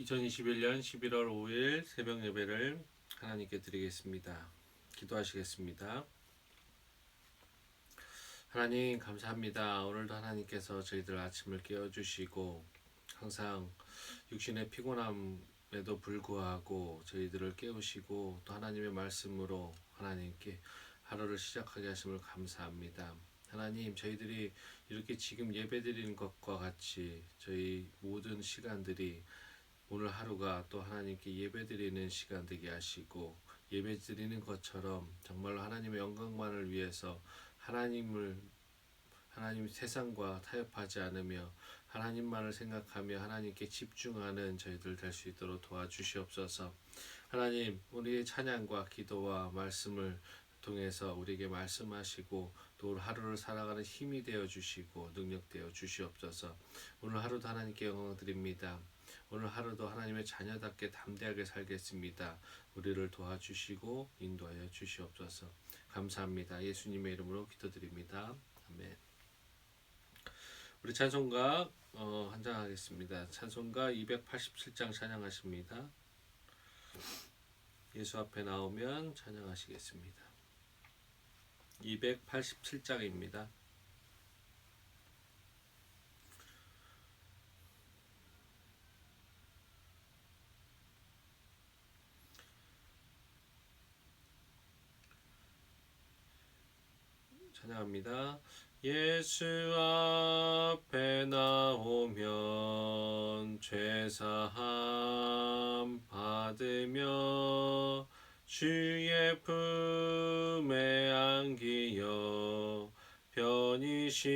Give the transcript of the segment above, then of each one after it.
2021년 11월 5일 새벽 예배를 하나님께 드리겠습니다. 기도하시겠습니다. 하나님 감사합니다. 오늘도 하나님께서 저희들 아침을 깨워주시고 항상 육신의 피곤함에도 불구하고 저희들을 깨우시고 또 하나님의 말씀으로 하나님께 하루를 시작하게 하심을 감사합니다. 하나님, 저희들이 이렇게 지금 예배드리는 것과 같이 저희 모든 시간들이 오늘 하루가 또 하나님께 예배드리는 시간 되게 하시고, 예배드리는 것처럼 정말로 하나님의 영광만을 위해서 하나님 세상과 타협하지 않으며 하나님만을 생각하며 하나님께 집중하는 저희들 될 수 있도록 도와주시옵소서. 하나님, 우리의 찬양과 기도와 말씀을 통해서 우리에게 말씀하시고 또 하루를 살아가는 힘이 되어 주시고 능력 되어 주시옵소서. 오늘 하루도 하나님께 영광 드립니다. 오늘 하루도 하나님의 자녀답게 담대하게 살겠습니다. 우리를 도와주시고 인도하여 주시옵소서. 감사합니다. 예수님의 이름으로 기도드립니다. 아멘. 우리 찬송가 한장하겠습니다. 찬송가 287장 찬양하십니다. 예수 앞에 나오면 찬양하시겠습니다. 287장입니다. 찬양합니다. 예수 앞에 나오면 죄사함 받으며 주의 품에 안기어 편히 쉬리라.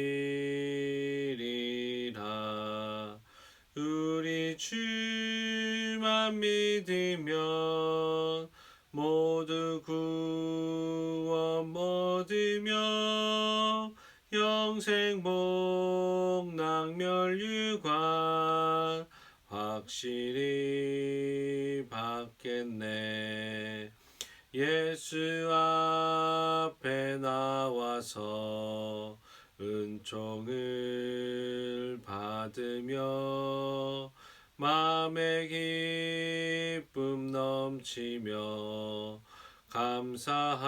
우리 주만 믿으면 모두 구원 얻으며 영생 복락멸유관 확실히 받겠네. 예수 앞에 나와서 은총을 받으며 마음의 기쁨 넘치며 감사하리라.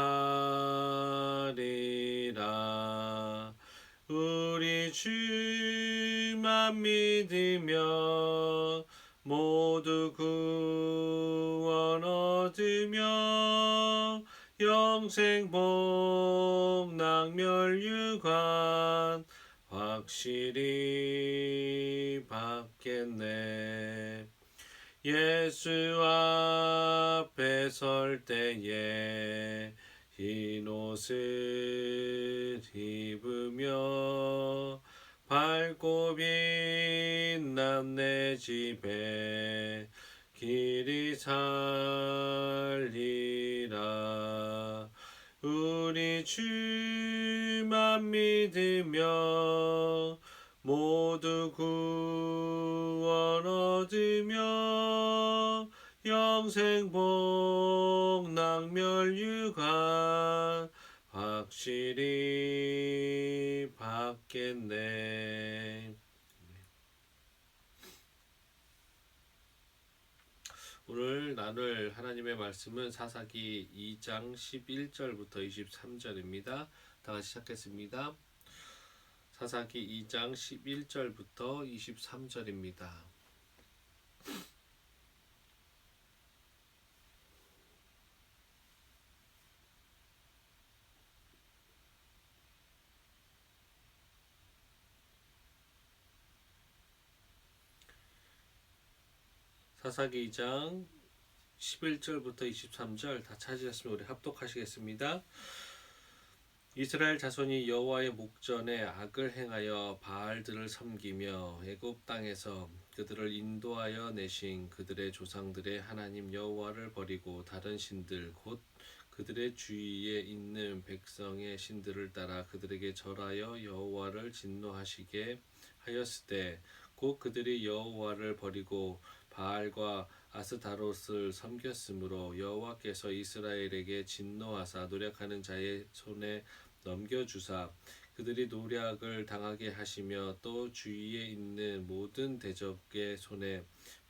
우리 주만 믿으며 모두 구원 얻으며 영생 복락멸유관 확실히 받겠네. 예수 앞에 설 때에 흰 옷을 입으며 밝고 빛난 내 집에 길이 살리라. 우리 주만 믿으며 모두 구원 얻으며 영생 복락멸유관 확실히 받겠네. 오늘 나눌 하나님의 말씀은 사사기 2장 11절부터 23절입니다. 다 같이 시작했습니다. 사사기 2장 11절부터 23절입니다. 사사기 2장 11절부터 23절 다 찾으셨으면 우리 합독하시겠습니다. 이스라엘 자손이 여호와의 목전에 악을 행하여 바알들을 섬기며 애굽 땅에서 그들을 인도하여 내신 그들의 조상들의 하나님 여호와를 버리고 다른 신들 곧 그들의 주위에 있는 백성의 신들을 따라 그들에게 절하여 여호와를 진노하시게 하였으되 곧 그들이 여호와를 버리고 바알과 아스타롯을 섬겼으므로 여호와께서 이스라엘에게 진노하사 노력하는 자의 손에 넘겨주사 그들이 노략을 당하게 하시며 또 주위에 있는 모든 대적의 손에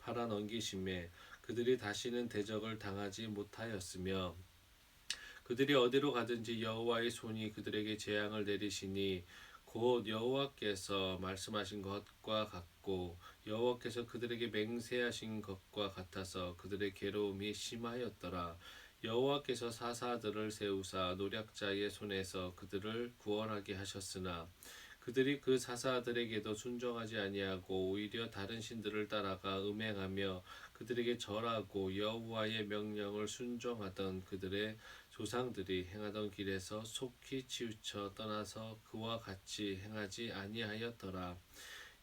팔아 넘기심에 그들이 다시는 대적을 당하지 못하였으며 그들이 어디로 가든지 여호와의 손이 그들에게 재앙을 내리시니 곧 여호와께서 말씀하신 것과 같고 여호와께서 그들에게 맹세하신 것과 같아서 그들의 괴로움이 심하였더라. 여호와께서 사사들을 세우사 노략자의 손에서 그들을 구원하게 하셨으나 그들이 그 사사들에게도 순종하지 아니하고 오히려 다른 신들을 따라가 음행하며 그들에게 절하고 여호와의 명령을 순종하던 그들의 조상들이 행하던 길에서 속히 치우쳐 떠나서 그와 같이 행하지 아니하였더라.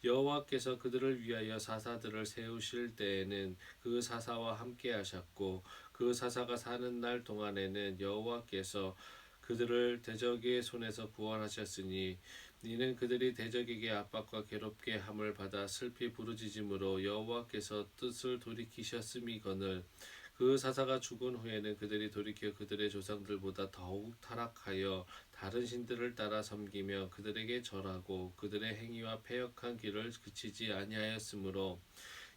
여호와께서 그들을 위하여 사사들을 세우실 때에는 그 사사와 함께 하셨고 그 사사가 사는 날 동안에는 여호와께서 그들을 대적의 손에서 구원하셨으니 이는 그들이 대적에게 압박과 괴롭게 함을 받아 슬피 부르짖음으로 여호와께서 뜻을 돌이키셨음이거늘 그 사사가 죽은 후에는 그들이 돌이켜 그들의 조상들보다 더욱 타락하여 다른 신들을 따라 섬기며 그들에게 절하고 그들의 행위와 패역한 길을 그치지 아니하였으므로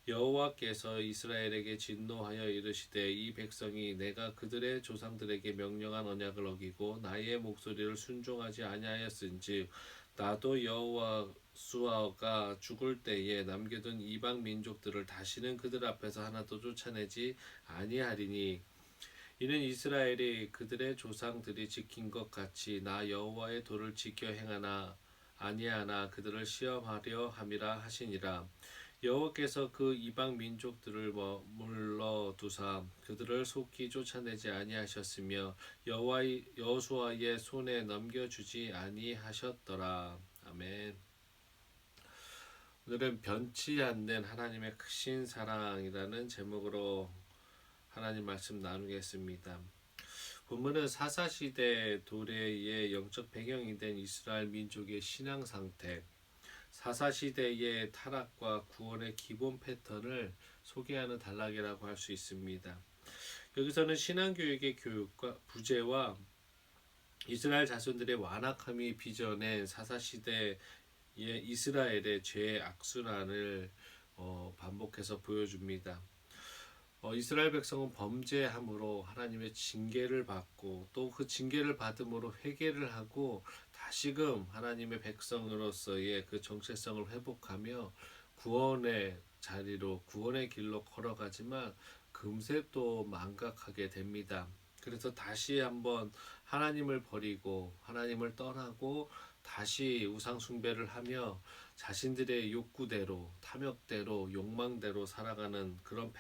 여호와께서 이스라엘에게 진노하여 이르시되 이 백성이 내가 그들의 조상들에게 명령한 언약을 어기고 나의 목소리를 순종하지 아니하였은즉 나도 여호수아가 죽을 때에 남겨둔 이방 민족들을 다시는 그들 앞에서 하나도 쫓아내지 아니하리니 이는 이스라엘이 그들의 조상들이 지킨 것 같이 나 여호와의 도를 지켜 행하나 아니하나 그들을 시험하려 함이라 하시니라. 여호와께서 그 이방 민족들을 머물러 두사 그들을 속히 쫓아내지 아니하셨으며 여호수아의 손에 넘겨주지 아니하셨더라. 아멘. 오늘은 변치 않는 하나님의 크신 사랑이라는 제목으로 하나님 말씀 나누겠습니다. 본문은 사사시대 도래의 영적 배경이 된 이스라엘 민족의 신앙 상태, 사사시대의 타락과 구원의 기본 패턴을 소개하는 단락이라고 할 수 있습니다. 여기서는 신앙교육의 교육과 부재와 이스라엘 자손들의 완악함이 빚어낸 사사시대의 이스라엘의 죄의 악순환을 반복해서 보여줍니다. 이스라엘 백성은 범죄함으로 하나님의 징계를 받고 또 그 징계를 받음으로 회개를 하고 다시금 하나님의 백성으로서의 그 정체성을 회복하며 구원의 자리로 구원의 길로 걸어가지만 금세 또 망각하게 됩니다. 그래서 다시 한번 하나님을 버리고 하나님을 떠나고 다시 우상 숭배를 하며 자신들의 욕구대로 탐욕대로 욕망대로 살아가는 그런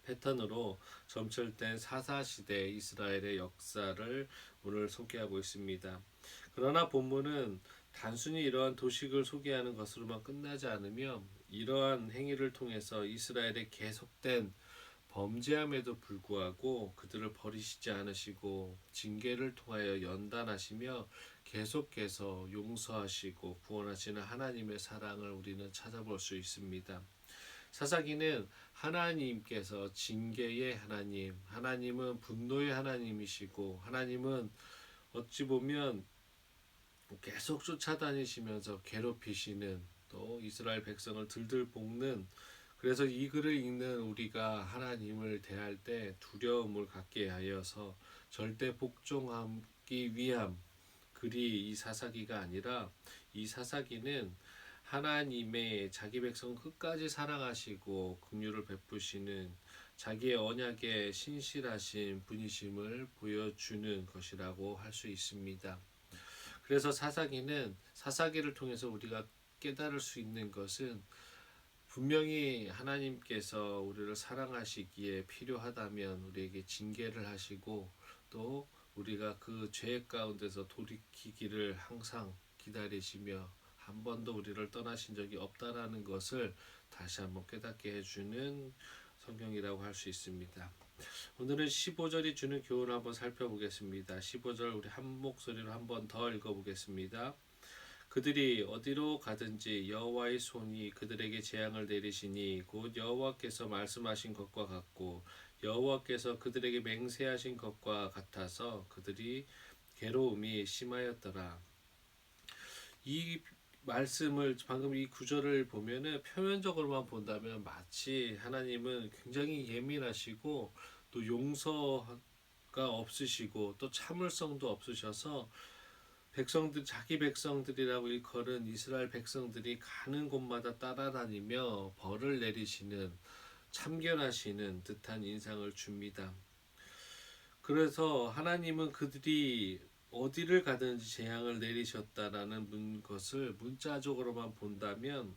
패턴으로 점철된 사사시대 이스라엘의 역사를 오늘 소개하고 있습니다. 그러나 본문은 단순히 이러한 도식을 소개하는 것으로만 끝나지 않으며 이러한 행위를 통해서 이스라엘의 계속된 범죄함에도 불구하고 그들을 버리시지 않으시고 징계를 통하여 연단하시며 계속해서 용서하시고 구원하시는 하나님의 사랑을 우리는 찾아볼 수 있습니다. 사사기는 하나님께서 징계의 하나님, 하나님은 분노의 하나님이시고 하나님은 어찌 보면 계속 쫓아다니시면서 괴롭히시는 또 이스라엘 백성을 들들 볶는 그래서 이 글을 읽는 우리가 하나님을 대할 때 두려움을 갖게 하여서 절대 복종하기 위함 글이 이 사사기가 아니라 이 사사기는 하나님의 자기 백성 끝까지 사랑하시고 긍휼을 베푸시는 자기의 언약에 신실하신 분이심을 보여주는 것이라고 할 수 있습니다. 그래서 사사기를 통해서 우리가 깨달을 수 있는 것은 분명히 하나님께서 우리를 사랑하시기에 필요하다면 우리에게 징계를 하시고 또 우리가 그 죄 가운데서 돌이키기를 항상 기다리시며 한 번도 우리를 떠나신 적이 없다라는 것을 다시 한번 깨닫게 해주는 성경이라고 할 수 있습니다. 오늘은 15절이 주는 교훈을 한번 살펴보겠습니다. 15절 우리 한 목소리로 한번 더 읽어보겠습니다. 그들이 어디로 가든지 여호와의 손이 그들에게 재앙을 내리시니 곧 여호와께서 말씀하신 것과 같고 여호와께서 그들에게 맹세하신 것과 같아서 그들이 괴로움이 심하였더라. 이 말씀을 방금 이 구절을 보면은 표면적으로만 본다면 마치 하나님은 굉장히 예민하시고 또 용서가 없으시고 또 참을성도 없으셔서 백성들 자기 백성들이라고 일컬은 이스라엘 백성들이 가는 곳마다 따라다니며 벌을 내리시는 참견하시는 듯한 인상을 줍니다. 그래서 하나님은 그들이 어디를 가든지 재앙을 내리셨다라는 것을 문자적으로만 본다면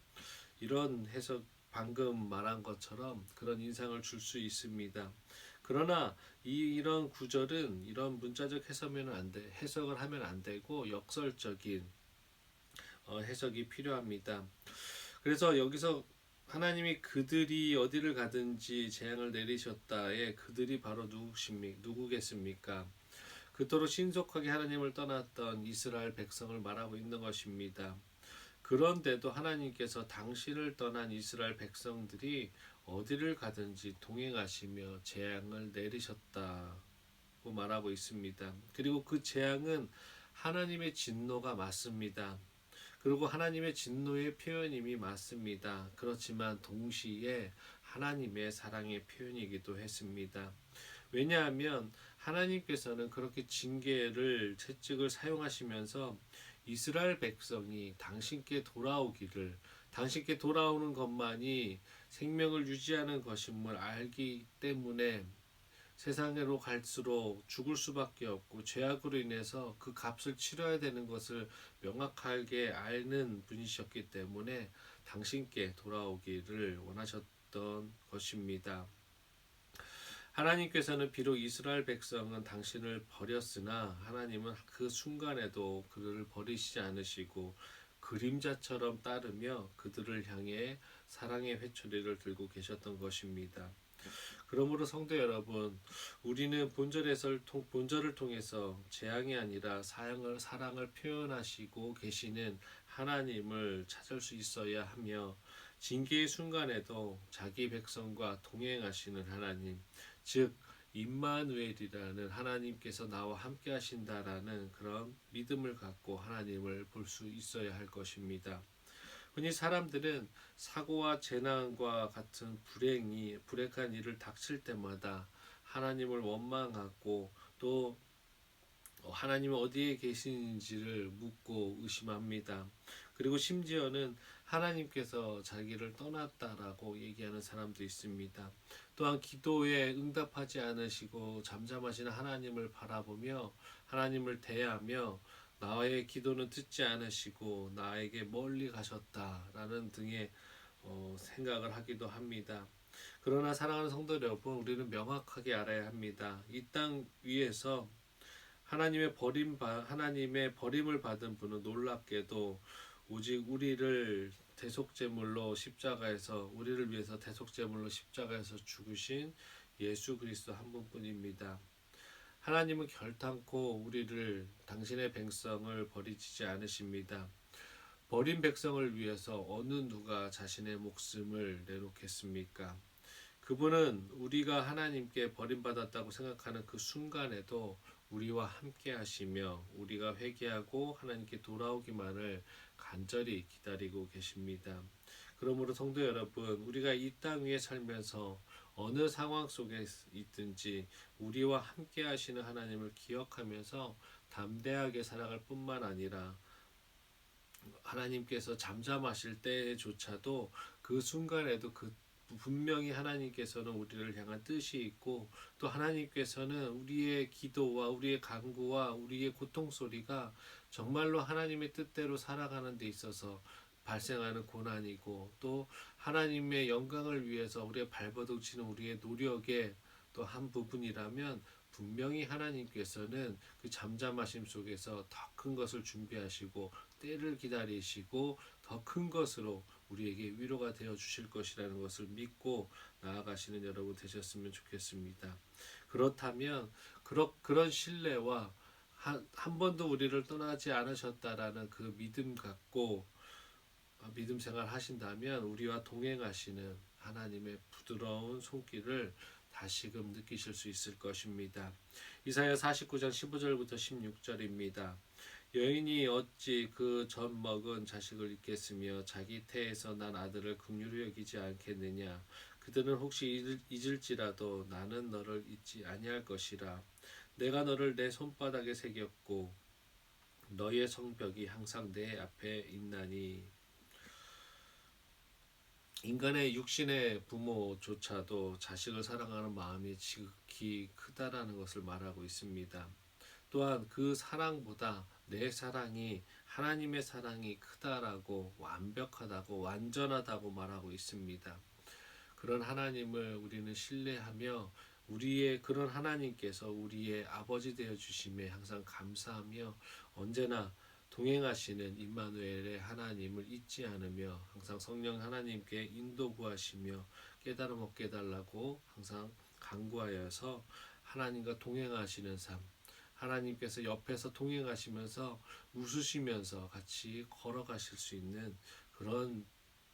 이런 해석 방금 말한 것처럼 그런 인상을 줄 수 있습니다. 그러나 이런 구절은 이런 문자적 해석을 하면 안 되고 역설적인 해석이 필요합니다. 그래서 여기서 하나님이 그들이 어디를 가든지 재앙을 내리셨다에 그들이 바로 누구겠습니까? 그토록 신속하게 하나님을 떠났던 이스라엘 백성을 말하고 있는 것입니다. 그런데도 하나님께서 당신을 떠난 이스라엘 백성들이 어디를 가든지 동행하시며 재앙을 내리셨다고 말하고 있습니다. 그리고 그 재앙은 하나님의 진노가 맞습니다. 그리고 하나님의 진노의 표현임이 맞습니다. 그렇지만 동시에 하나님의 사랑의 표현이기도 했습니다. 왜냐하면 하나님께서는 그렇게 징계를 채찍을 사용하시면서 이스라엘 백성이 당신께 돌아오는 것만이 생명을 유지하는 것임을 알기 때문에 세상으로 갈수록 죽을 수밖에 없고 죄악으로 인해서 그 값을 치러야 되는 것을 명확하게 아는 분이셨기 때문에 당신께 돌아오기를 원하셨던 것입니다. 하나님께서는 비록 이스라엘 백성은 당신을 버렸으나 하나님은 그 순간에도 그들을 버리시지 않으시고 그림자처럼 따르며 그들을 향해 사랑의 회초리를 들고 계셨던 것입니다. 그러므로 성도 여러분, 우리는 본절을 통해서 재앙이 아니라 사랑을 표현하시고 계시는 하나님을 찾을 수 있어야 하며 징계의 순간에도 자기 백성과 동행하시는 하나님, 즉 임마누엘이라는 하나님께서 나와 함께 하신다라는 그런 믿음을 갖고 하나님을 볼 수 있어야 할 것입니다. 흔히 사람들은 사고와 재난과 같은 불행한 일을 닥칠 때마다 하나님을 원망하고 또 하나님은 어디에 계시는지를 묻고 의심합니다. 그리고 심지어는 하나님께서 자기를 떠났다라고 얘기하는 사람도 있습니다. 또한 기도에 응답하지 않으시고 잠잠하시는 하나님을 바라보며 하나님을 대하며 나의 기도는 듣지 않으시고 나에게 멀리 가셨다라는 등의 생각을 하기도 합니다. 그러나 사랑하는 성도 여러분, 우리는 명확하게 알아야 합니다. 이 땅 위에서 하나님의 버림을 받은 분은 놀랍게도 오직 우리를 위해서 대속제물로 십자가에서 죽으신 예수 그리스도 한 분뿐입니다. 하나님은 결단코 당신의 백성을 버리지 않으십니다. 버린 백성을 위해서 어느 누가 자신의 목숨을 내놓겠습니까? 그분은 우리가 하나님께 버림받았다고 생각하는 그 순간에도 우리와 함께 하시며 우리가 회개하고 하나님께 돌아오기만을 간절히 기다리고 계십니다. 그러므로 성도 여러분, 우리가 이 땅 위에 살면서 어느 상황 속에 있든지 우리와 함께 하시는 하나님을 기억하면서 담대하게 살아갈 뿐만 아니라 하나님께서 잠잠하실 때조차도 그 순간에도 분명히 하나님께서는 우리를 향한 뜻이 있고 또 하나님께서는 우리의 기도와 우리의 간구와 우리의 고통 소리가 정말로 하나님의 뜻대로 살아가는 데 있어서 발생하는 고난이고 또 하나님의 영광을 위해서 우리의 발버둥치는 우리의 노력의 또 한 부분이라면 분명히 하나님께서는 그 잠잠하심 속에서 더 큰 것을 준비하시고 때를 기다리시고 더 큰 것으로 우리에게 위로가 되어 주실 것이라는 것을 믿고 나아가시는 여러분 되셨으면 좋겠습니다. 그렇다면 그런 신뢰와 한 번도 우리를 떠나지 않으셨다라는 그 믿음 갖고 믿음 생활 하신다면 우리와 동행하시는 하나님의 부드러운 손길을 다시금 느끼실 수 있을 것입니다. 이사야 49장 15절부터 16절입니다. 여인이 어찌 그 전 먹은 자식을 잊겠으며 자기 태에서 난 아들을 긍휼히 여기지 않겠느냐. 그들은 혹시 잊을지라도 나는 너를 잊지 아니할 것이라. 내가 너를 내 손바닥에 새겼고 너의 성벽이 항상 내 앞에 있나니. 인간의 육신의 부모조차도 자식을 사랑하는 마음이 지극히 크다라는 것을 말하고 있습니다. 또한 그 사랑보다 내 사랑이 하나님의 사랑이 크다라고 완벽하다고 완전하다고 말하고 있습니다. 그런 하나님을 우리는 신뢰하며 우리의 그런 하나님께서 우리의 아버지 되어 주심에 항상 감사하며 언제나 동행하시는 임마누엘의 하나님을 잊지 않으며 항상 성령 하나님께 인도 구하시며 깨달음 얻게 달라고 항상 간구하여서 하나님과 동행하시는 삶, 하나님께서 옆에서 동행하시면서 웃으시면서 같이 걸어가실 수 있는 그런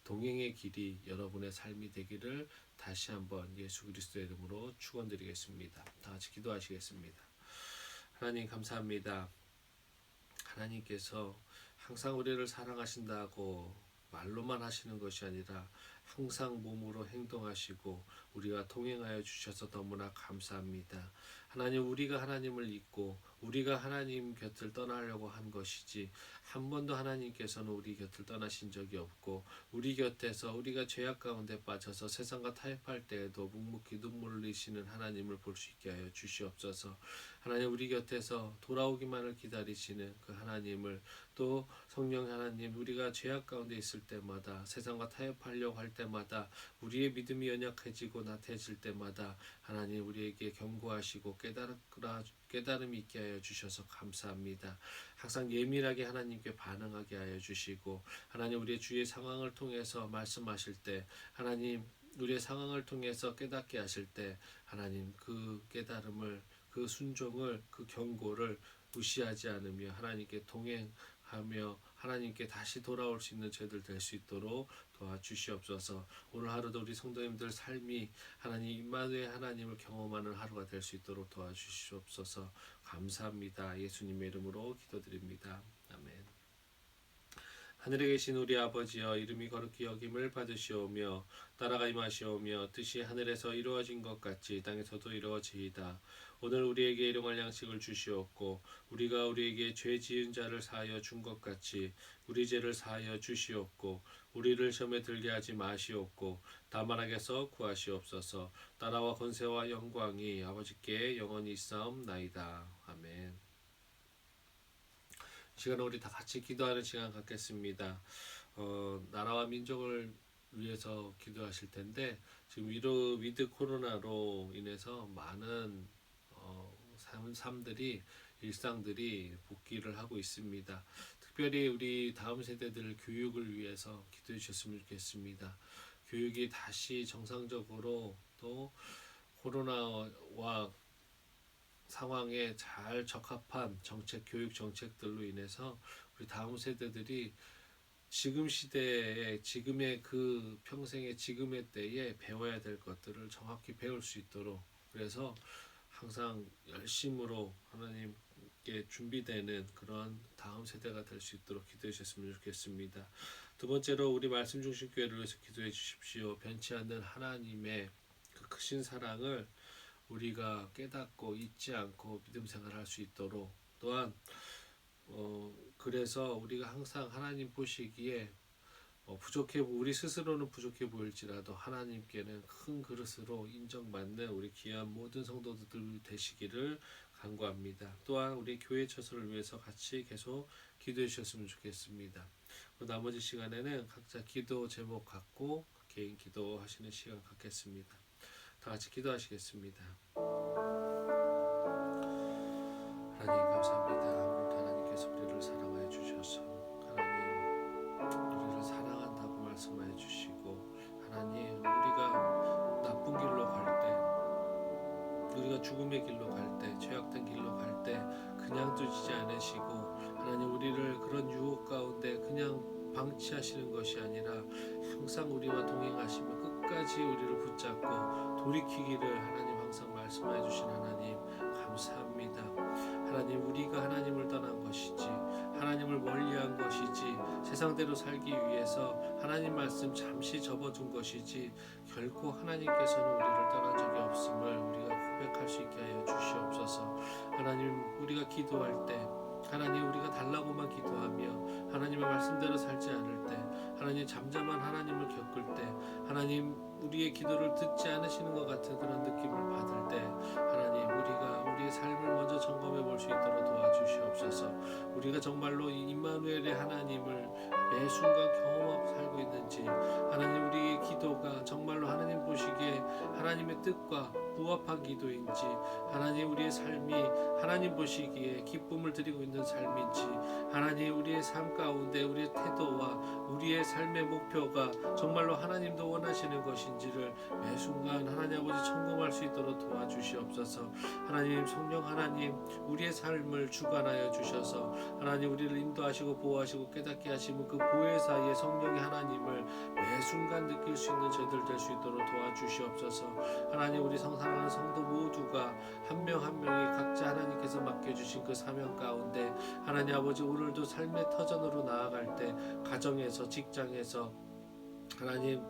동행의 길이 여러분의 삶이 되기를 다시 한번 예수 그리스도의 이름으로 축원드리겠습니다. 다 같이 기도하시겠습니다. 하나님 감사합니다. 하나님께서 항상 우리를 사랑하신다고 말로만 하시는 것이 아니라 항상 몸으로 행동하시고 우리와 동행하여 주셔서 너무나 감사합니다. 하나님, 우리가 하나님을 잊고 우리가 하나님 곁을 떠나려고 한 것이지 한 번도 하나님께서는 우리 곁을 떠나신 적이 없고 우리 곁에서 우리가 죄악 가운데 빠져서 세상과 타협할 때에도 묵묵히 눈물을 흘리시는 하나님을 볼 수 있게 하여 주시옵소서. 하나님, 우리 곁에서 돌아오기만을 기다리시는 그 하나님을, 또 성령 하나님, 우리가 죄악 가운데 있을 때마다 세상과 타협하려고 할 때마다 우리의 믿음이 연약해지고 나태해질 때마다 하나님 우리에게 경고하시고 깨달음이 있게 하여 주셔서 감사합니다. 항상 예민하게 하나님께 반응하게 하여 주시고 하나님, 우리의 주의 상황을 통해서 말씀하실 때 하나님, 우리의 상황을 통해서 깨닫게 하실 때 하나님, 그 깨달음을, 그 순종을, 그 경고를 무시하지 않으며 하나님께 동행하며 하나님께 다시 돌아올 수 있는 저희들 될 수 있도록 도와주시옵소서. 오늘 하루도 우리 성도님들 삶이 하나님 임마누엘 하나님을 경험하는 하루가 될 수 있도록 도와주시옵소서. 감사합니다. 예수님의 이름으로 기도드립니다. 아멘. 하늘에 계신 우리 아버지여, 이름이 거룩히 여김을 받으시오며 나라가 임하시오며 뜻이 하늘에서 이루어진 것 같이 땅에서도 이루어지이다. 오늘 우리에게 일용할 양식을 주시옵고 우리가 우리에게 죄 지은 자를 사하여 준 것 같이 우리 죄를 사하여 주시옵고 우리를 시험에 들게 하지 마시옵고 다만 악에서 구하시옵소서. 나라와 권세와 영광이 아버지께 영원히 있사옵나이다. 아멘. 시간은 우리 다 같이 기도하는 시간 갖겠습니다. 나라와 민족을 위해서 기도하실 텐데 지금 위드 코로나로 인해서 많은 삶들이 일상들이 복귀를 하고 있습니다. 특별히 우리 다음 세대들 교육을 위해서 기도해 주셨으면 좋겠습니다. 교육이 다시 정상적으로 또 코로나와 상황에 잘 적합한 정책, 교육 정책들로 인해서 우리 다음 세대들이 지금 시대에 지금의 그 평생의 지금의 때에 배워야 될 것들을 정확히 배울 수 있도록, 그래서 항상 열심으로 하나님께 준비되는 그런 다음 세대가 될 수 있도록 기도해 주셨으면 좋겠습니다. 두 번째로 우리 말씀 중심 교회를 위해서 기도해 주십시오. 변치 않는 하나님의 그 크신 사랑을 우리가 깨닫고 잊지 않고 믿음 생활할 수 있도록, 또한 그래서 우리가 항상 하나님 보시기에 우리 스스로는 부족해 보일지라도 하나님께는 큰 그릇으로 인정받는 우리 귀한 모든 성도들 되시기를 간구합니다. 또한 우리 교회 처소를 위해서 같이 계속 기도해 주셨으면 좋겠습니다. 나머지 시간에는 각자 기도 제목 갖고 개인 기도하시는 시간 갖겠습니다. 다 같이 기도하시겠습니다. 하나님 감사합니다. 오늘도 하나님께서 우리를 사랑하여 주셔서 하나님 우리를 사랑한다고 말씀하여 주시고, 하나님 우리가 나쁜 길로 갈 때, 우리가 죽음의 길로 갈 때, 죄악된 길로 갈 때 그냥 두지 않으시고 하나님 우리를 그런 유혹 가운데 그냥 방치하시는 것이 아니라 항상 우리와 동행하시며 끝까지 우리를 붙잡고 돌이키기를 하나님 항상 말씀해 주신 하나님 감사합니다. 하나님 우리가 하나님을 떠난 것이지 하나님을 멀리한 것이지 세상대로 살기 위해서 하나님 말씀 잠시 접어둔 것이지 결코 하나님께서는 우리를 떠난 적이 없음을 우리가 고백할 수 있게 하여 주시옵소서. 하나님 우리가 기도할 때 하나님 우리가 달라고만 기도하며 하나님의 말씀대로 살지 않을 때 하나님 잠잠한 하나님을 겪을 때 하나님 우리의 기도를 듣지 않으시는 것 같은 그런 느낌을 받을 때 하나님 우리가 우리의 삶을 먼저 점검해 볼 수 있도록 도와주시옵소서. 우리가 정말로 이 임마누엘의 하나님을 매 순간 경험하고 살고 있는지 하나님 우리의 기도가 정말로 하나님 보시기에 하나님의 뜻과 부합한 기도인지 하나님 우리의 삶이 하나님 보시기에 기쁨을 드리고 있는 삶인지 하나님 우리의 삶 가운데 우리의 태도와 우리의 삶의 목표가 정말로 하나님도 원하시는 것인지를 매 순간 하나님 아버지 점검할 수 있도록 도와주시옵소서. 하나님 성령 하나님 우리의 삶을 주관하여 주셔서 하나님 우리를 인도하시고 보호하시고 깨닫게 하시면 그 보혜 사이에 성령의 하나님을 매 순간 느낄 수 있는 저희들 될 수 있도록 도와주시옵소서. 하나님 우리 사랑하는 성도 모두가 한 명 한 명이 각자 하나님께서 맡겨주신 그 사명 가운데 하나님 아버지 오늘도 삶의 터전으로 나아갈 때 가정에서 직장에서 하나님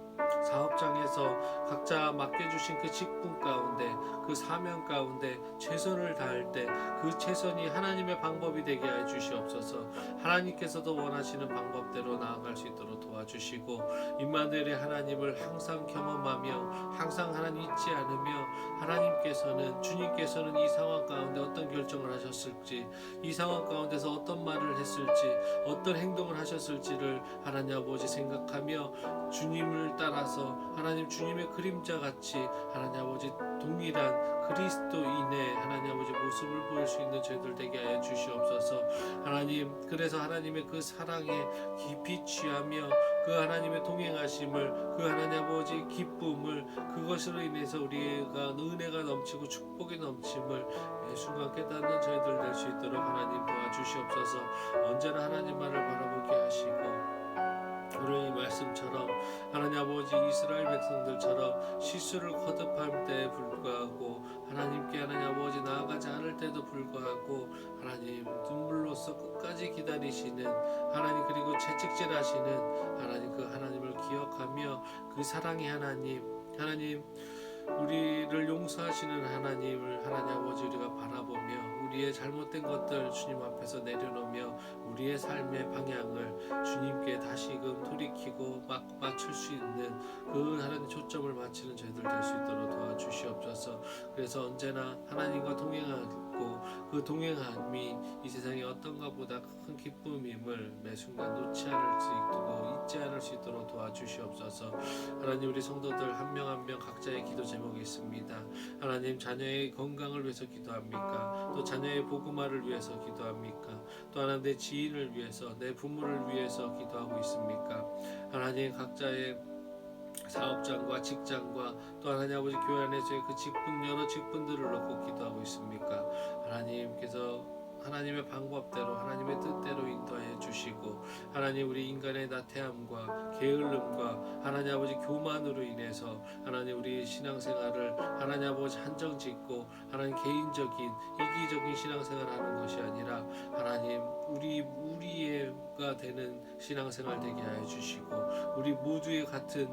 사업장에서 각자 맡겨주신 그 직분 가운데 그 사명 가운데 최선을 다할 때 그 최선이 하나님의 방법이 되게 해 주시옵소서. 하나님께서도 원하시는 방법대로 나아갈 수 있도록 도와주시고 임마누엘의 하나님을 항상 경험하며 항상 하나님 잊지 않으며 하나님께서는 주님께서는 이 상황 가운데 어떤 결정을 하셨을지 이 상황 가운데서 어떤 말을 했을지 어떤 행동을 하셨을지를 하나님 아버지 생각하며 주님을 따라서 하나님 주님의 그림자 같이 하나님 아버지 동일한 그리스도인의 하나님 아버지 모습을 보일 수 있는 저희들 되게 하여 주시옵소서. 하나님 그래서 하나님의 그 사랑에 깊이 취하며 그 하나님의 동행하심을 그 하나님 아버지 기쁨을 그것으로 인해서 우리가 은혜가 넘치고 축복이 넘침을 매 순간 깨닫는 저희들 될 수 있도록 하나님 도와주시옵소서. 언제나 하나님 말을 바라보게 하시고 오늘 이 말씀처럼 하나님 아버지 이스라엘 백성들처럼 실수를 거듭할 때에 불구하고 하나님께 하나님 아버지 나아가지 않을 때도 불구하고 하나님 눈물로써 끝까지 기다리시는 하나님 그리고 채찍질하시는 하나님 그 하나님을 기억하며 그 사랑의 하나님 우리를 용서하시는 하나님을 하나님 아버지 우리가 바라보며 우리의 잘못된 것들 주님 앞에서 내려놓으며 우리의 삶의 방향을 주님께 다시금 돌이키고 맞출 수 있는 그 하나님 초점을 맞추는 저희들 될 수 있도록 도와주시옵소서. 그래서 언제나 하나님과 동행하고 그 동행함이 이 세상에 어떤 것보다 큰 기쁨임을 매 순간 놓지 않을 수 있고 잊지 않을 수 있도록 도와주시옵소서. 하나님 우리 성도들 한 명 한 명 각자의 기도 제목이 있습니다. 하나님 자녀의 건강을 위해서 기도합니까? 또 자녀의 복음화를 위해서 기도합니까? 또 하나 내 지인을 위해서 내 부모를 위해서 기도하고 있습니까? 하나님 각자의 사업장과 직장과 또 하나님 아버지 교회 안에서의 그 직분 여러 직분들을 놓고 기도하고 있습니까? 하나님께서 하나님의 방법대로 하나님의 뜻대로 인도하여 주시고 하나님 우리 인간의 나태함과 게을름과 하나님 아버지 교만으로 인해서 하나님 우리 신앙생활을 하나님 아버지 한정짓고 하나님 개인적인 이기적인 신앙생활을 하는 것이 아니라 하나님 우리가 되는 신앙생활 되게 하여 주시고 우리 모두의 같은